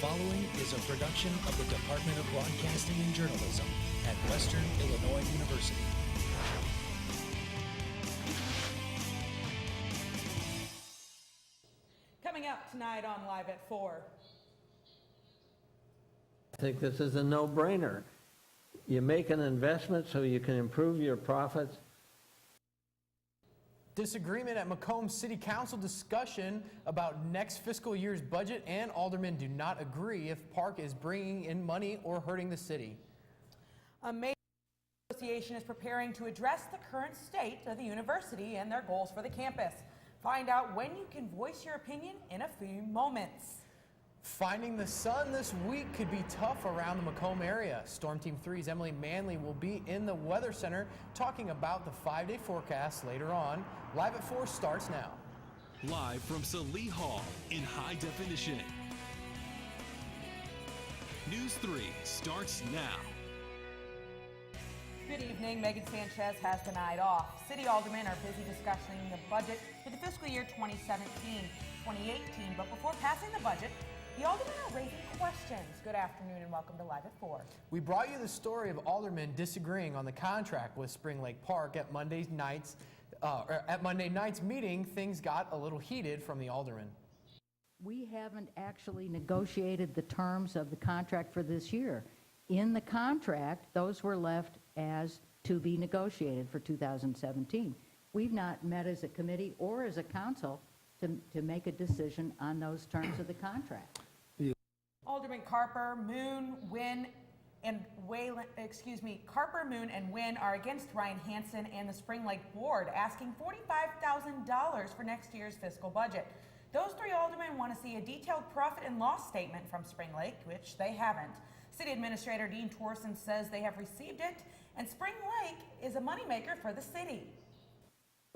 following is a production of the Department of Broadcasting and Journalism at Western Illinois University. Coming up tonight on Live at 4. I think this is a no-brainer. You make an investment so you can improve your profits. Disagreement at Macomb City Council discussion about next fiscal year's budget, and aldermen do not agree if Park is bringing in money or hurting the city. A major association is preparing to address the current state of the university and their goals for the campus. Find out when you can voice your opinion in a few moments. Finding the sun this week could be tough around the Macomb area. Storm Team 3's Emily Manley will be in the Weather Center talking about the 5-day forecast later on. Live at 4 starts now. Live from Salee Hall in high definition. News 3 starts now. Good evening. Megan Sanchez has the night off. City aldermen are busy discussing the budget for the fiscal year 2017-2018. But before passing the budget, the aldermen are raising questions. Good afternoon and welcome to Live at 4. We brought you the story of aldermen disagreeing on the contract with Spring Lake Park at Monday night's meeting. Things got a little heated from the aldermen. We haven't actually negotiated the terms of the contract for this year. In the contract, those were left as to be negotiated for 2017. We've not met as a committee or as a council to make a decision on those terms of the contract. Alderman Carper, Moon, Wynn, and Carper, Moon, and Wynn are against Ryan Hansen and the Spring Lake Board, asking $45,000 for next year's fiscal budget. Those three aldermen want to see a detailed profit and loss statement from Spring Lake, which they haven't. City Administrator Dean Torsen says they have received it, and Spring Lake is a moneymaker for the city.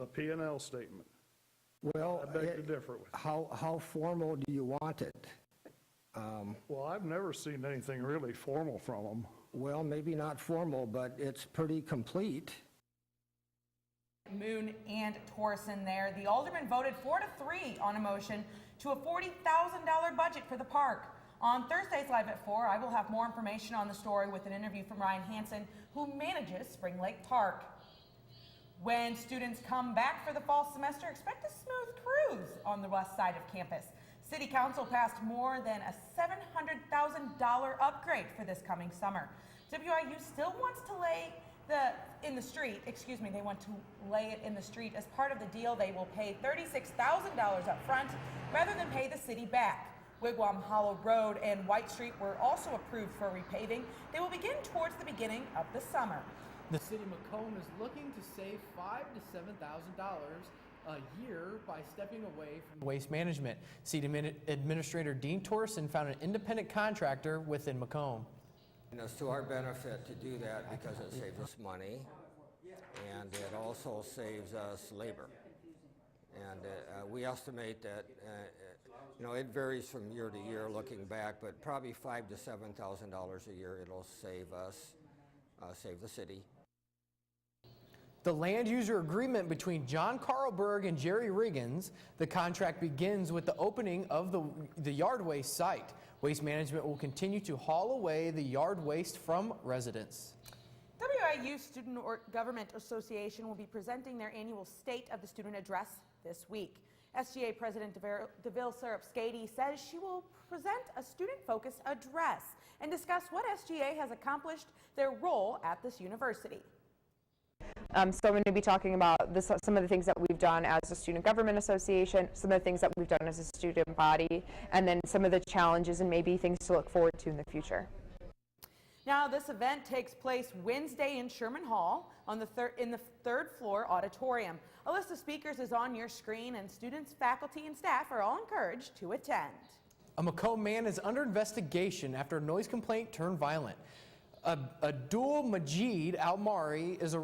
A P&L statement. Well, I beg to differ with you. How formal do you want it? Well, I've never seen anything really formal from them. Well, maybe not formal, but it's pretty complete. Moon and Torsen there. The aldermen voted 4-3 on a motion to a $40,000 budget for the park. On Thursday's Live at 4, I will have more information on the story with an interview from Ryan Hansen, who manages Spring Lake Park. When students come back for the fall semester, expect a smooth cruise on the west side of campus. City Council passed more than a $700,000 upgrade for this coming summer. WIU still wants to lay they want to lay it in the street. As part of the deal, they will pay $36,000 up front rather than pay the city back. Wigwam Hollow Road and White Street were also approved for repaving. They will begin towards the beginning of the summer. The city of Macomb is looking to save $5,000 to $7,000 a year by stepping away from waste management. City Administrator Dean Torsen found an independent contractor within Macomb. And it's to our benefit to do that because it saves us money and it also saves us labor. And we estimate that it varies from year to year looking back, but probably $5,000 to $7,000 a year it'll save us, save the city. The land user agreement between John Carlberg and Jerry Riggins. The contract begins with the opening of the yard waste site. Waste management will continue to haul away the yard waste from residents. WIU Student Government Association will be presenting their annual State of the Student Address this week. SGA President DeVille Syrup-Skady says she will present a student-focused address and discuss what SGA has accomplished their role at this university. So I'm going to be talking about some of the things that we've done as a student government association, some of the things that we've done as a student body, and then some of the challenges and maybe things to look forward to in the future. Now, this event takes place Wednesday in Sherman Hall in the third floor auditorium. A list of speakers is on your screen, and students, faculty, and staff are all encouraged to attend. A Macomb man is under investigation after a noise complaint turned violent. Abdul Majid Almari was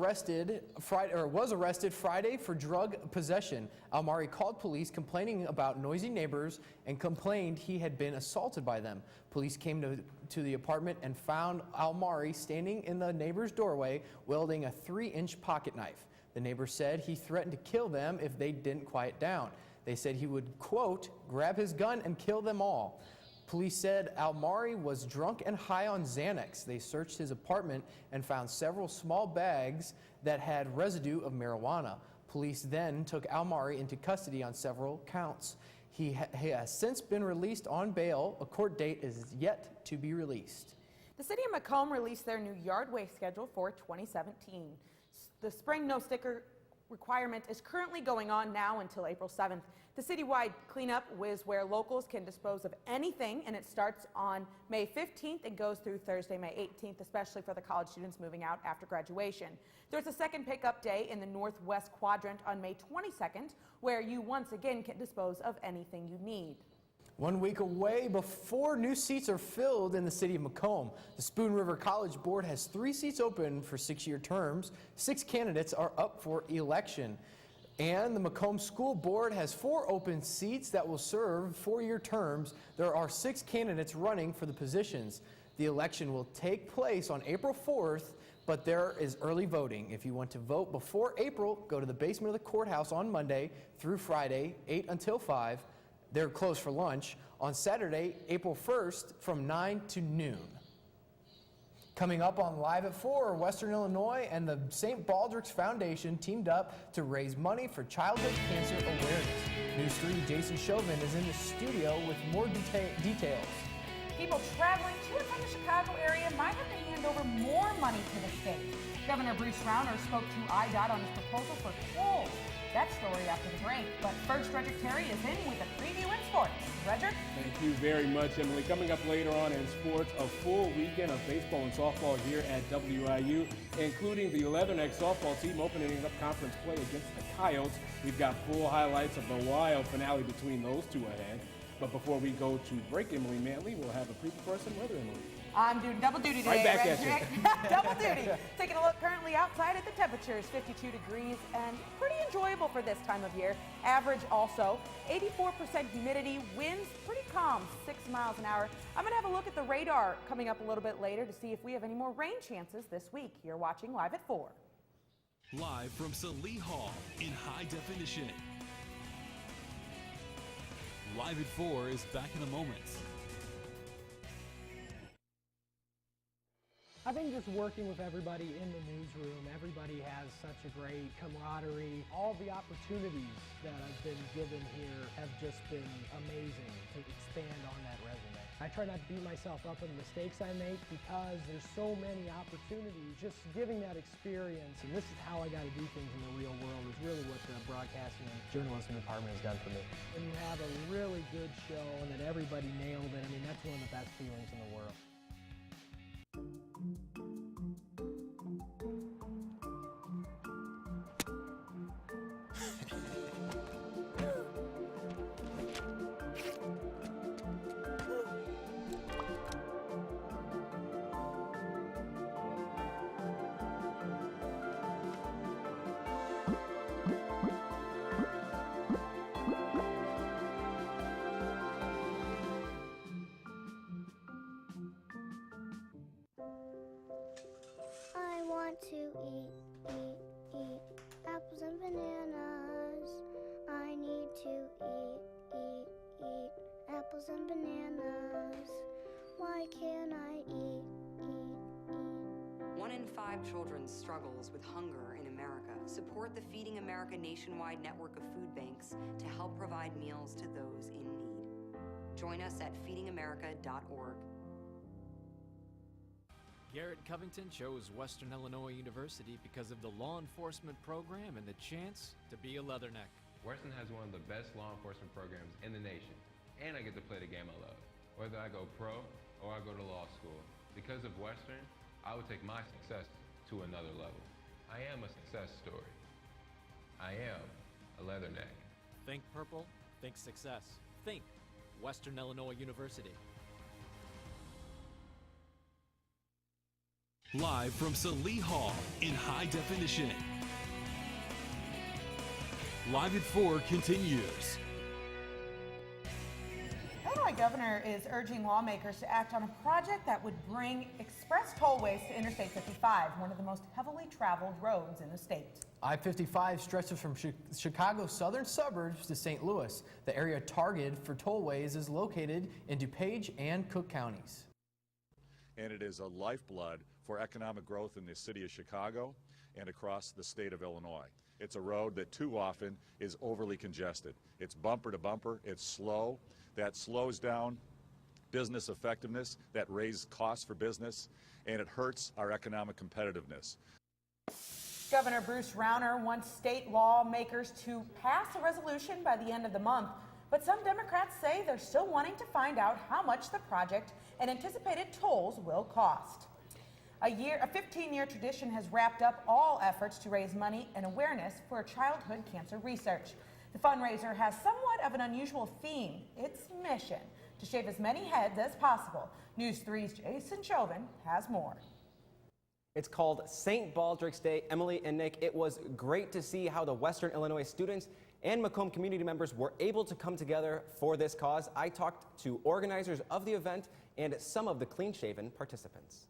arrested Friday for drug possession. Almari called police complaining about noisy neighbors and complained he had been assaulted by them. Police came to the apartment and found Almari standing in the neighbor's doorway wielding a 3-inch pocket knife. The neighbor said he threatened to kill them if they didn't quiet down. They said he would, quote, grab his gun and kill them all. Police said Almari was drunk and high on Xanax. They searched his apartment and found several small bags that had residue of marijuana. Police then took Almari into custody on several counts. He has since been released on bail. A court date is yet to be released. The city of Macomb released their new yard waste schedule for 2017. The spring no sticker requirement is currently going on now until April 7th. The citywide cleanup is where locals can dispose of anything, and it starts on May 15th and goes through Thursday, May 18th, especially for the college students moving out after graduation. There's a second pickup day in the northwest quadrant on May 22nd, where you once again can dispose of anything you need. 1 week away before new seats are filled in the city of Macomb, the Spoon River College Board has 3 seats open for 6-year terms. 6 candidates are up for election. And the Macomb School Board has 4 open seats that will serve 4-year terms. There are 6 candidates running for the positions. The election will take place on April 4th, but there is early voting. If you want to vote before April, go to the basement of the courthouse on Monday through Friday, 8 until 5. They're closed for lunch. On Saturday, April 1st, from 9 to noon. Coming up on Live at 4, Western Illinois and the St. Baldrick's Foundation teamed up to raise money for childhood cancer awareness. NEWS3 Jason Chauvin is in the studio with more details. People traveling to and from the Chicago area might have to hand over more money to the state. Governor Bruce Rauner spoke to IDOT on his proposal for tolls. That story after the break. But first, Frederick Terry is in with a preview in sports. Frederick? Thank you very much, Emily. Coming up later on in sports, a full weekend of baseball and softball here at WIU, including the Leatherneck softball team opening up conference play against the Coyotes. We've got full highlights of the wild finale between those two ahead. But before we go to break, Emily Manley, we'll have a preview for some weather, Emily. I'm doing double duty today. Right back at you. Double duty. Taking a look currently outside at the temperatures, 52 degrees and pretty enjoyable for this time of year. Average also, 84% humidity, winds pretty calm, 6 miles an hour. I'm going to have a look at the radar coming up a little bit later to see if we have any more rain chances this week. You're watching Live at 4. Live from Salee Hall in high definition. Live at 4 is back in a moment. I think just working with everybody in the newsroom, everybody has such a great camaraderie. All the opportunities that I've been given here have just been amazing to expand on that resume. I try not to beat myself up on the mistakes I make because there's so many opportunities. Just giving that experience, and this is how I got to do things in the real world, is really what the broadcasting and journalism department has done for me. When you have a really good show and that everybody nailed it, I mean, that's one of the best feelings in the world. To eat apples and bananas. I need to eat apples and bananas. Why can't I eat? 1 in 5 children struggles with hunger in America. Support the Feeding America nationwide network of food banks to help provide meals to those in need. Join us at feedingamerica.org. Garrett Covington chose Western Illinois University because of the law enforcement program and the chance to be a Leatherneck. Western has one of the best law enforcement programs in the nation, and I get to play the game I love. Whether I go pro or I go to law school, because of Western, I would take my success to another level. I am a success story. I am a Leatherneck. Think purple, think success. Think Western Illinois University. Live from Salee Hall in high definition. Live at 4 continues. How do I governor is urging lawmakers to act on a project that would bring express tollways to Interstate 55, one of the most heavily traveled roads in the state. I-55 stretches from Chicago's southern suburbs to St. Louis. The area targeted for tollways is located in DuPage and Cook counties. And it is a lifeblood for economic growth in the city of Chicago and across the state of Illinois. It's a road that too often is overly congested. It's bumper to bumper, it's slow. That slows down business effectiveness, that raises costs for business, and it hurts our economic competitiveness. Governor Bruce Rauner wants state lawmakers to pass a resolution by the end of the month, but some Democrats say they're still wanting to find out how much the project and anticipated tolls will cost. A 15-year tradition has wrapped up all efforts to raise money and awareness for childhood cancer research. The fundraiser has somewhat of an unusual theme. Its mission to shave as many heads as possible. News 3's Jason Chauvin has more. It's called St. Baldrick's Day. Emily and Nick, it was great to see how the Western Illinois students and Macomb community members were able to come together for this cause. I talked to organizers of the event and some of the clean-shaven participants.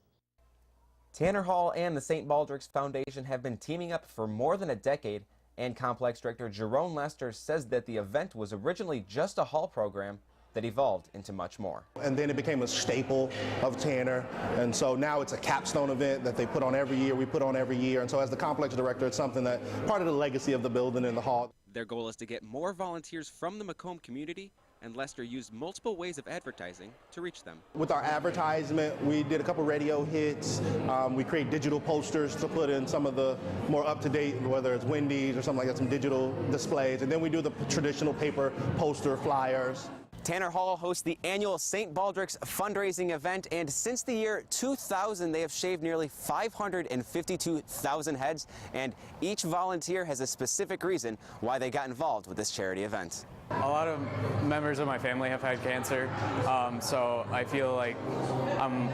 Tanner Hall and the St. Baldrick's Foundation have been teaming up for more than a decade, and Complex Director Jerome Lester says that the event was originally just a hall program that evolved into much more. And then it became a staple of Tanner, and so now it's a capstone event that they put on every year, we put on every year, and so as the Complex Director, it's something that part of the legacy of the building and the hall. Their goal is to get more volunteers from the Macomb community, and Lester used multiple ways of advertising to reach them. With our advertisement, we did a couple radio hits. We create digital posters to put in some of the more up-to-date, whether it's Wendy's or something like that, some digital displays. And then we do the traditional paper poster flyers. Tanner Hall hosts the annual St. Baldrick's fundraising event, and since the year 2000, they have shaved nearly 552,000 heads, and each volunteer has a specific reason why they got involved with this charity event. A lot of members of my family have had cancer, so I feel like I'm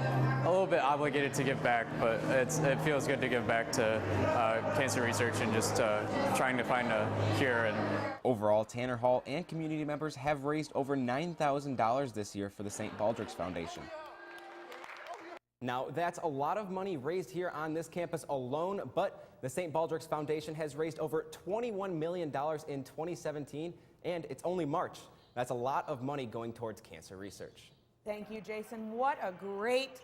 a little bit obligated to give back, but it feels good to give back to cancer research and just trying to find a cure. Overall, Tanner Hall and community members have raised over $9,000 this year for the St. Baldrick's Foundation. Now, that's a lot of money raised here on this campus alone, but the St. Baldrick's Foundation has raised over $21 million in 2017, and it's only March. That's a lot of money going towards cancer research. Thank you, Jason. What a great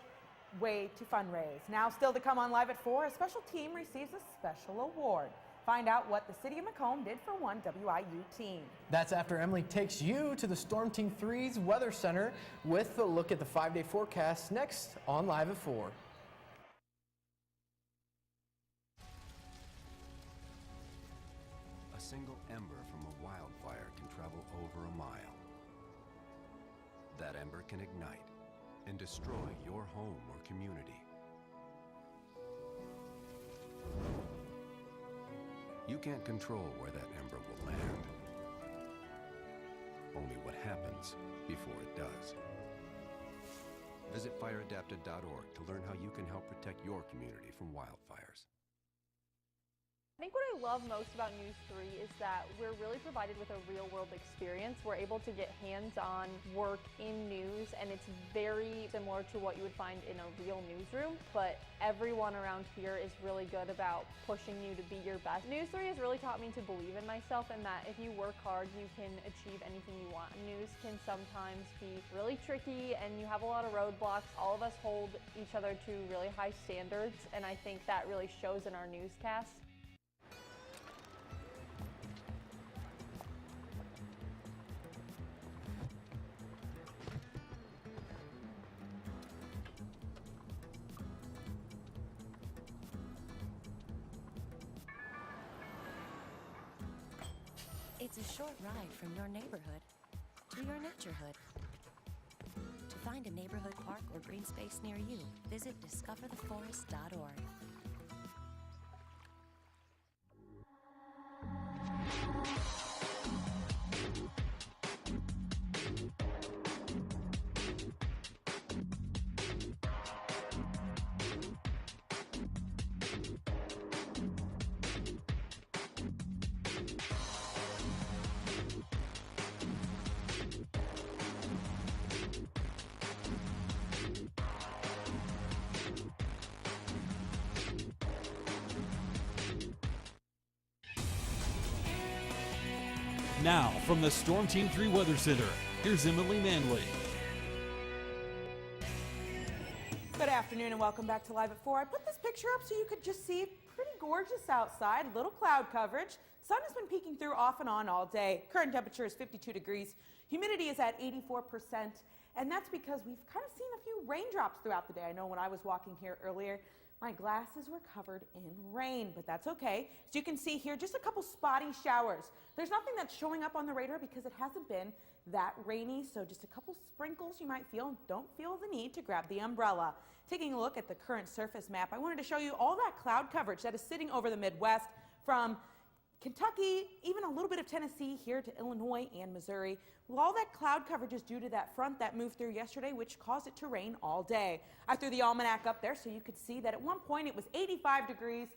way to fundraise. Now, still to come on Live at 4, a special team receives a special award. Find out what the City of Macomb did for one WIU team. That's after Emily takes you to the Storm Team 3's Weather Center with a look at the 5-day forecast next on Live at 4. A single ember from a wildfire can travel over a mile. That ember can ignite and destroy your home or community. You can't control where that ember will land. Only what happens before it does. Visit fireadapted.org to learn how you can help protect your community from wildfires. I think what I love most about News 3 is that we're really provided with a real-world experience. We're able to get hands-on work in news, and it's very similar to what you would find in a real newsroom, but everyone around here is really good about pushing you to be your best. News 3 has really taught me to believe in myself and that if you work hard, you can achieve anything you want. News can sometimes be really tricky, and you have a lot of roadblocks. All of us hold each other to really high standards, and I think that really shows in our newscasts. It's a short ride from your neighborhood to your naturehood. To find a neighborhood park or green space near you, visit discovertheforest.org. Now, from the Storm Team 3 Weather Center, here's Emily Manley. Good afternoon and welcome back to Live at 4. I put this picture up so you could just see pretty gorgeous outside, little cloud coverage. Sun has been peeking through off and on all day. Current temperature is 52 degrees. Humidity is at 84%. And that's because we've kind of seen a few raindrops throughout the day. I know when I was walking here earlier, my glasses were covered in rain, but that's okay. So you can see here just a couple spotty showers. There's nothing that's showing up on the radar because it hasn't been that rainy, so just a couple sprinkles you might feel. Don't feel the need to grab the umbrella. Taking a look at the current surface map, I wanted to show you all that cloud coverage that is sitting over the Midwest from Kentucky, even a little bit of Tennessee here to Illinois and Missouri. Well, all that cloud coverage is due to that front that moved through yesterday, which caused it to rain all day. I threw the almanac up there so you could see that at one point it was 85 degrees.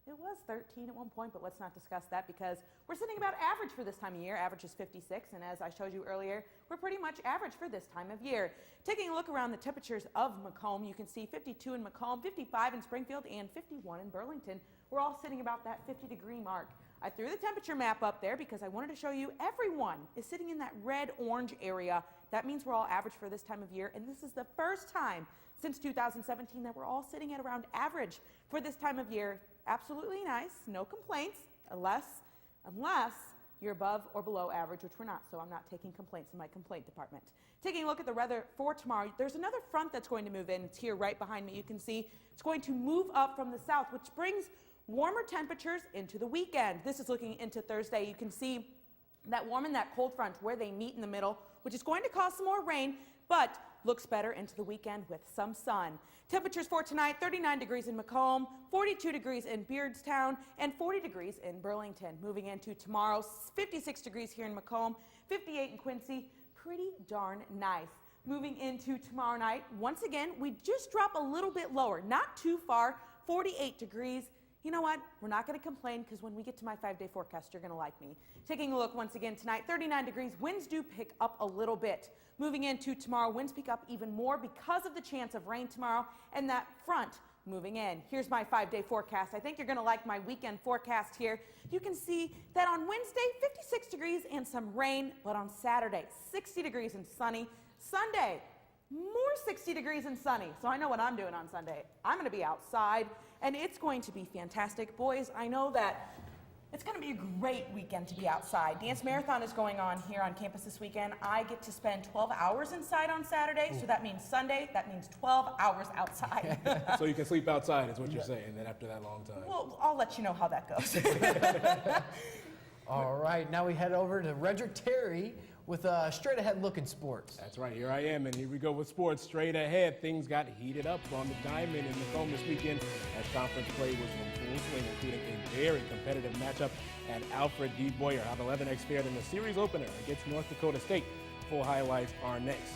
It was 13 at one point, but let's not discuss that because we're sitting about average for this time of year. Average is 56, and as I showed you earlier, we're pretty much average for this time of year. Taking a look around the temperatures of Macomb, you can see 52 in Macomb, 55 in Springfield, and 51 in Burlington. We're all sitting about that 50-degree mark. I threw the temperature map up there because I wanted to show you everyone is sitting in that red-orange area. That means we're all average for this time of year, and this is the first time since 2017 that we're all sitting at around average for this time of year. Absolutely nice, no complaints, unless you're above or below average, which we're not, so I'm not taking complaints in my complaint department. Taking a look at the weather for tomorrow, there's another front that's going to move in. It's here right behind me. You can see it's going to move up from the south, which brings warmer temperatures into the weekend. This is looking into Thursday. You can see that warm and that cold front where they meet in the middle, which is going to cause some more rain, but looks better into the weekend with some sun. Temperatures for tonight, 39 degrees in Macomb, 42 degrees in Beardstown, and 40 degrees in Burlington. Moving into tomorrow, 56 degrees here in Macomb, 58 in Quincy. Pretty darn nice. Moving into tomorrow night, once again, we just drop a little bit lower, not too far, 48 degrees. You know what? We're not going to complain because when we get to my 5-day forecast, you're going to like me. Taking a look once again tonight, 39 degrees. Winds do pick up a little bit. Moving into tomorrow, winds pick up even more because of the chance of rain tomorrow and that front moving in. Here's my 5-day forecast. I think you're going to like my weekend forecast here. You can see that on Wednesday, 56 degrees and some rain, but on Saturday, 60 degrees and sunny. Sunday, more 60 degrees and sunny. So I know what I'm doing on Sunday. I'm going to be outside, and it's going to be fantastic. Boys, I know that it's going to be a great weekend to be outside. Dance Marathon is going on here on campus this weekend. I get to spend 12 hours inside on Saturday, so that means Sunday, that means 12 hours outside. So you can sleep outside is what you're saying then after that long time. Well, I'll let you know how that goes. All right, now we head over to Redrick Terry with a straight-ahead look in sports. That's right, here I am, and here we go with sports. Straight ahead, things got heated up on the diamond in Macomb this weekend as conference play was in full swing, including a very competitive matchup at Alfred D. Boyer. How the 11X fared in the series opener against North Dakota State. Full highlights are next.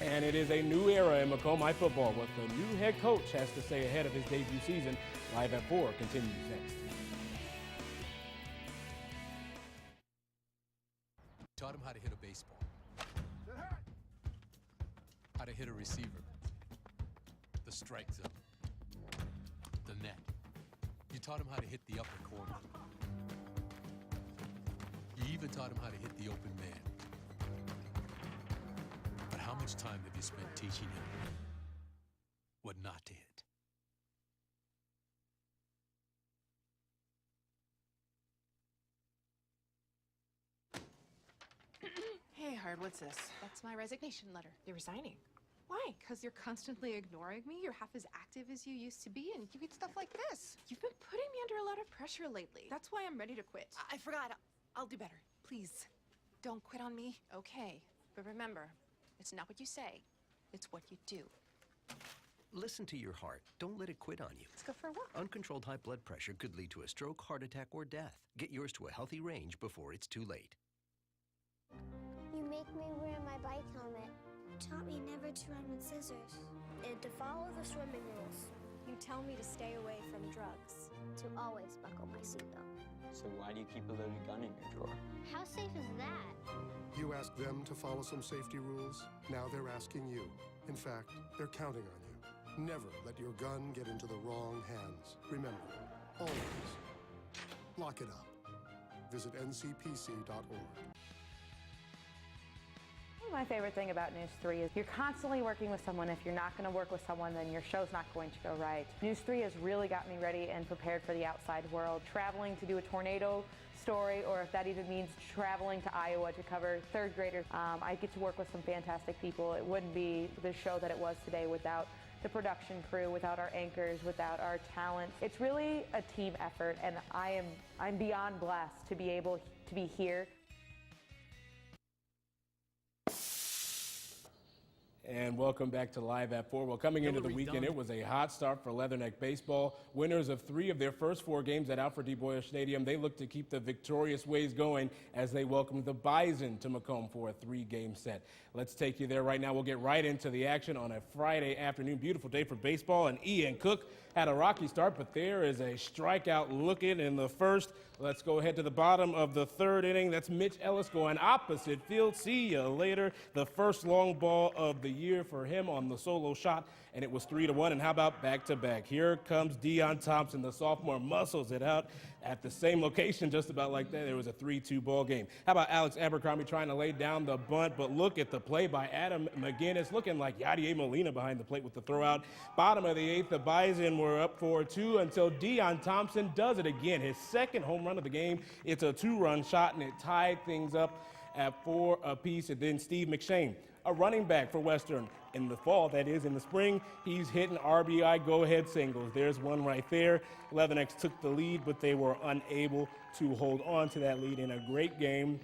And it is a new era in Macomb high football. What the new head coach has to say ahead of his debut season. Live at 4 continues next. Taught him how to hit a baseball, how to hit a receiver, the strike zone, the net. You taught him how to hit the upper corner. You even taught him how to hit the open man. But how much time have you spent teaching him what not to hit? Hey, Hard, what's this? That's my resignation letter. You're resigning? Why? Because you're constantly ignoring me. You're half as active as you used to be, and you get stuff like this. You've been putting me under a lot of pressure lately. That's why I'm ready to quit. I forgot. I'll do better. Please, don't quit on me. Okay, but remember, it's not what you say. It's what you do. Listen to your heart. Don't let it quit on you. Let's go for a walk. Uncontrolled high blood pressure could lead to a stroke, heart attack, or death. Get yours to a healthy range before it's too late. You make me wear my bike helmet. Taught me never to run with scissors. And to follow the swimming rules. You tell me to stay away from drugs. To always buckle my seatbelt. So why do you keep a loaded gun in your drawer? How safe is that? You asked them to follow some safety rules. Now they're asking you. In fact, they're counting on you. Never let your gun get into the wrong hands. Remember, always lock it up. Visit ncpc.org. My favorite thing about News 3 is you're constantly working with someone. If you're not going to work with someone, then your show's not going to go right. News 3 has really got me ready and prepared for the outside world. Traveling to do a tornado story, or if that even means traveling to Iowa to cover third graders, I get to work with some fantastic people. It wouldn't be the show that it was today without the production crew, without our anchors, without our talent. It's really a team effort, and I'm beyond blessed to be able to be here. And welcome back to Live at 4. Well, coming into the weekend, it was a hot start for Leatherneck baseball. Winners of 3 of their first 4 games at Alfred D. Boyer Stadium, they look to keep the victorious ways going as they welcome the Bison to Macomb for a 3-game set. Let's take you there right now. We'll get right into the action on a Friday afternoon. Beautiful day for baseball, and Ian Cook had a rocky start, but there is a strikeout looking in the first. Let's go ahead to the bottom of the 3rd inning. That's Mitch Ellis going opposite field. See you later. The first long ball of the year for him on the solo shot, and it was 3-1. And how about back-to-back? Here comes Deion Thompson, the sophomore, muscles it out at the same location, just about like that. There was a 3-2 ball game. How about Alex Abercrombie trying to lay down the bunt, but look at the play by Adam McGinnis, looking like Yadier Molina behind the plate with the throw out. Bottom of the 8th, the Bison were up 4-2 until Deion Thompson does it again. His second home run of the game. It's a 2-run shot, and it tied things up at 4 apiece. And then Steve McShane, a running back for Western. In the fall, that is, in the spring, he's hitting RBI go-ahead singles. There's one right there. Leathernecks took the lead, but they were unable to hold on to that lead in a great game.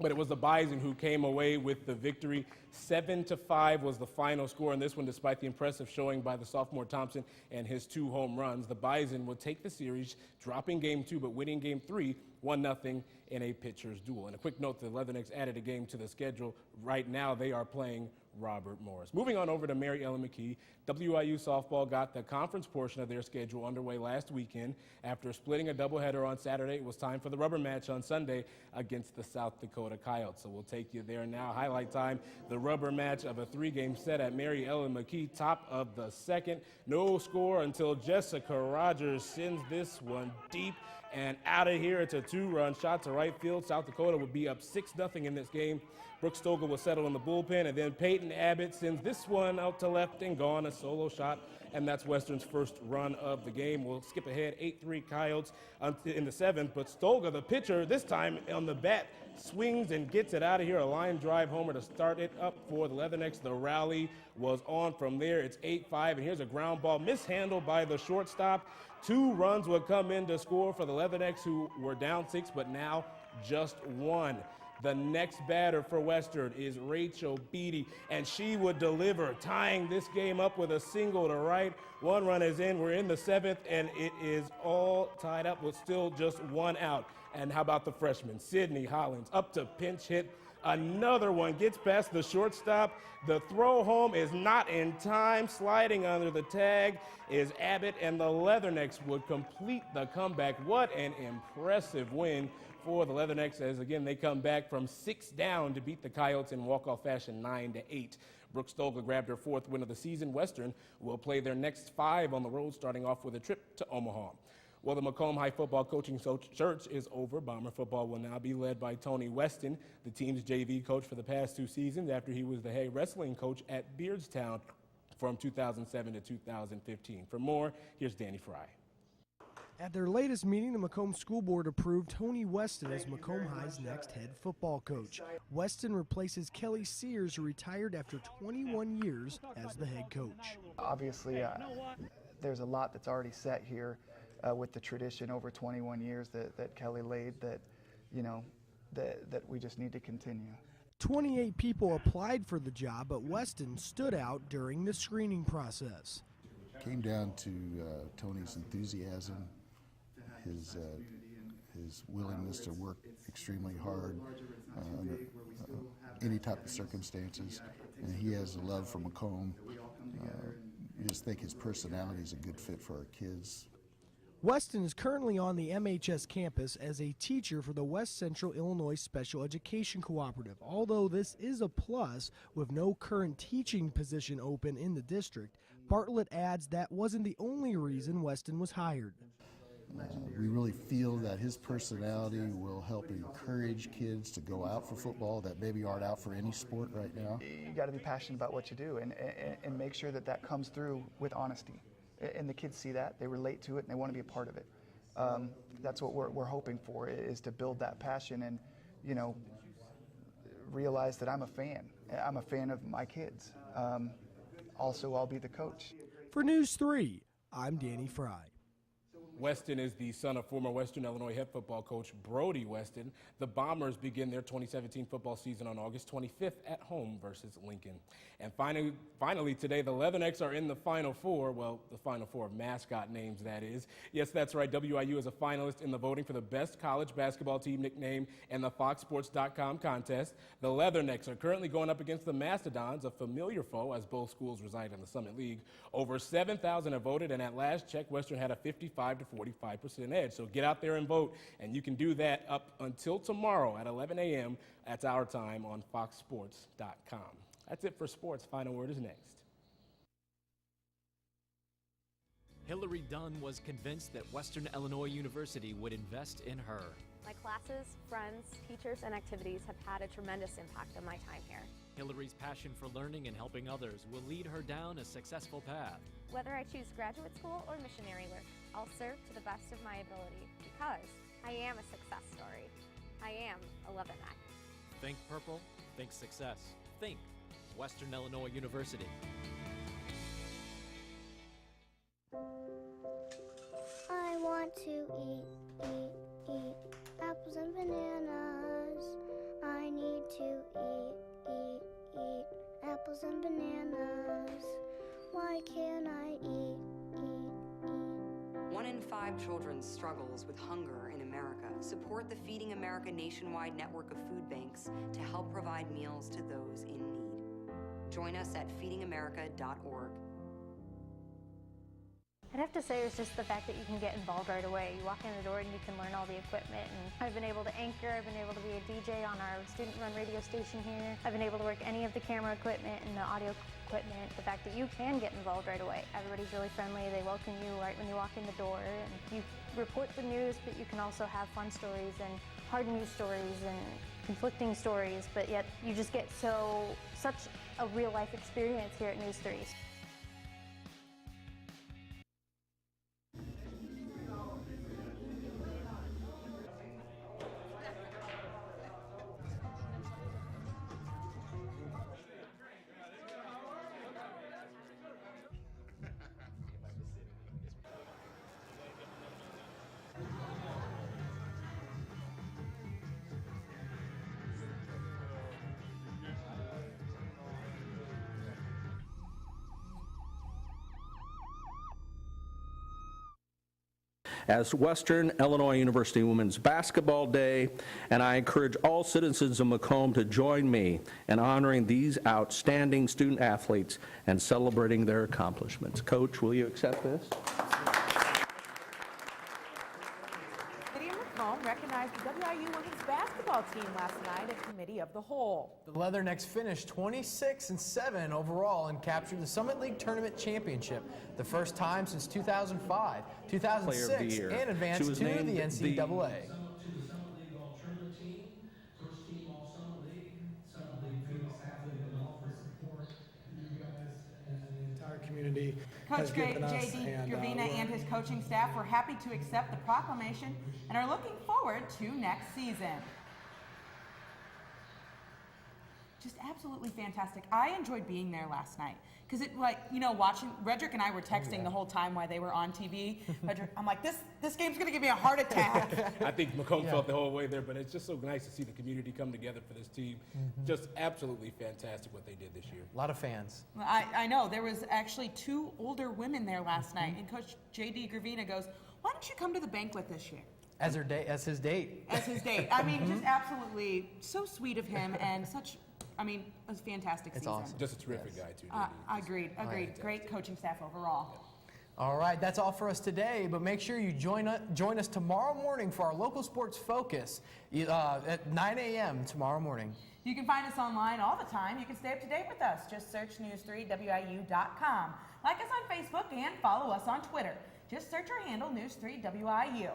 But it was the Bison who came away with the victory. 7-5 was the final score in this one, despite the impressive showing by the sophomore Thompson and his 2 home runs. The Bison would take the series, dropping game 2, but winning game 3, 1-0 in a pitcher's duel. And a quick note, the Leathernecks added a game to the schedule. Right now, they are playing Robert Morris. Moving on over to Mary Ellen McKee, WIU softball got the conference portion of their schedule underway last weekend. After splitting a doubleheader on Saturday, it was time for the rubber match on Sunday against the South Dakota Coyotes. So we'll take you there now. Highlight time, the rubber match of a 3-game set at Mary Ellen McKee, top of the 2nd. No score until Jessica Rogers sends this one deep and out of here. It's a 2-run shot to right field. South Dakota would be up 6-0 in this game. Brooke Stogel will settle in the bullpen, and then Peyton Abbott sends this one out to left and gone, a solo shot, and that's Western's first run of the game. We'll skip ahead, 8-3 Coyotes in the 7th, but Stogel, the pitcher, this time on the bat, swings and gets it out of here. A line drive homer to start it up for the Leathernecks. The rally was on from there. It's 8-5, and here's a ground ball mishandled by the shortstop. 2 runs would come in to score for the Leathernecks, who were down 6, but now just 1. The next batter for Western is Rachel Beatty, and she would deliver, tying this game up with a single to right. 1 run is in. We're in the 7th, and it is all tied up with still just 1 out. And how about the freshman, Sydney Hollins, up to pinch hit. Another one gets past the shortstop. The throw home is not in time. Sliding under the tag is Abbott, and the Leathernecks would complete the comeback. What an impressive win for the Leathernecks, as again they come back from 6 down to beat the Coyotes in walk-off fashion 9-8. Brooke Stogel grabbed her 4th win of the season. Western will play their next 5 on the road, starting off with a trip to Omaha. Well, the Macomb High football coaching search is over. Bomber football will now be led by Tony Weston, the team's JV coach for the past 2 seasons, after he was the head wrestling coach at Beardstown from 2007 to 2015. For more, here's Danny Fry. At their latest meeting, the Macomb School Board approved Tony Weston as Macomb High's next head football coach. Weston replaces Kelly Sears, who retired after 21 years as the head coach. Obviously, there's a lot that's already set here with the tradition over 21 years that Kelly laid that we just need to continue. 28 people applied for the job, but Weston stood out during the screening process. Came down to Tony's enthusiasm, his willingness to work extremely hard under any type of circumstances, and he has a love for Macomb. You just think his personality is a good fit for our kids. Weston is currently on the MHS campus as a teacher for the West Central Illinois Special Education Cooperative. Although this is a plus with no current teaching position open in the district, Bartlett adds that wasn't the only reason Weston was hired. We really feel that his personality will help encourage kids to go out for football that maybe aren't out for any sport right now. You got to be passionate about what you do and make sure that that comes through with honesty. And the kids see that, they relate to it, and they want to be a part of it. That's what we're hoping for, is to build that passion and, you know, realize that I'm a fan. I'm a fan of my kids. Also, I'll be the coach. For News 3, I'm Danny Fry. Weston is the son of former Western Illinois head football coach Brody Weston. The Bombers begin their 2017 football season on August 25th at home versus Lincoln. And finally today, the Leathernecks are in the Final Four. Well, the Final Four of mascot names, that is. Yes, that's right. WIU is a finalist in the voting for the best college basketball team nickname in the FoxSports.com contest. The Leathernecks are currently going up against the Mastodons, a familiar foe as both schools reside in the Summit League. Over 7,000 have voted, and at last check, Western had a 55 to 45% edge. So get out there and vote, and you can do that up until tomorrow at 11 a.m. That's our time on FoxSports.com. That's it for sports. Final word is next. Hillary Dunn was convinced that Western Illinois University would invest in her. My classes, friends, teachers, and activities have had a tremendous impact on my time here. Hillary's passion for learning and helping others will lead her down a successful path. Whether I choose graduate school or missionary work, I'll serve to the best of my ability because I am a success story. I am a Leatherneck. Think purple, think success. Think Western Illinois University. I want to eat apples and bananas. I need to eat apples and bananas. Why can't I eat? 1 in 5 children struggles with hunger in America. Support the Feeding America nationwide network of food banks to help provide meals to those in need. Join us at feedingamerica.org. I'd have to say it's just the fact that you can get involved right away. You walk in the door and you can learn all the equipment. And I've been able to anchor, I've been able to be a DJ on our student-run radio station here. I've been able to work any of the camera equipment and the audio equipment. The fact that you can get involved right away. Everybody's really friendly. They welcome you right when you walk in the door. And you report the news, but you can also have fun stories and hard news stories and conflicting stories. But yet you just get such a real-life experience here at News 3. as Western Illinois University Women's Basketball Day, and I encourage all citizens of Macomb to join me in honoring these outstanding student athletes and celebrating their accomplishments. Coach, will you accept this? City of Macomb recognized the WIU women's basketball team last night at Committee of the Whole. The Leathernecks finished 26-7 overall and captured the Summit League Tournament Championship, the first time since 2005, 2006, and advanced to the NCAA. Community Coach has given us, J.D. and Gravina and his coaching staff were happy to accept the proclamation and are looking forward to next season. Just absolutely fantastic. I enjoyed being there last night because it, like, you know, watching, Redrick and I were texting the whole time while they were on TV. Redrick, I'm like, this game's gonna give me a heart attack. I think Macomb felt the whole way there, but it's just so nice to see the community come together for this team. Just absolutely fantastic what they did this year. A lot of fans. I know, there was actually 2 older women there last night, and Coach J.D. Gravina goes, why don't you come to the banquet this year? As his date. As his date. I mean, just absolutely so sweet of him and such, I mean, it was a fantastic season. Awesome. Just a terrific guy, too. Agreed. Great coaching staff overall. All right, that's all for us today, but make sure you join us tomorrow morning for our local sports focus at 9 a.m. tomorrow morning. You can find us online all the time. You can stay up to date with us. Just search News3WIU.com. Like us on Facebook and follow us on Twitter. Just search our handle, News3 WIU.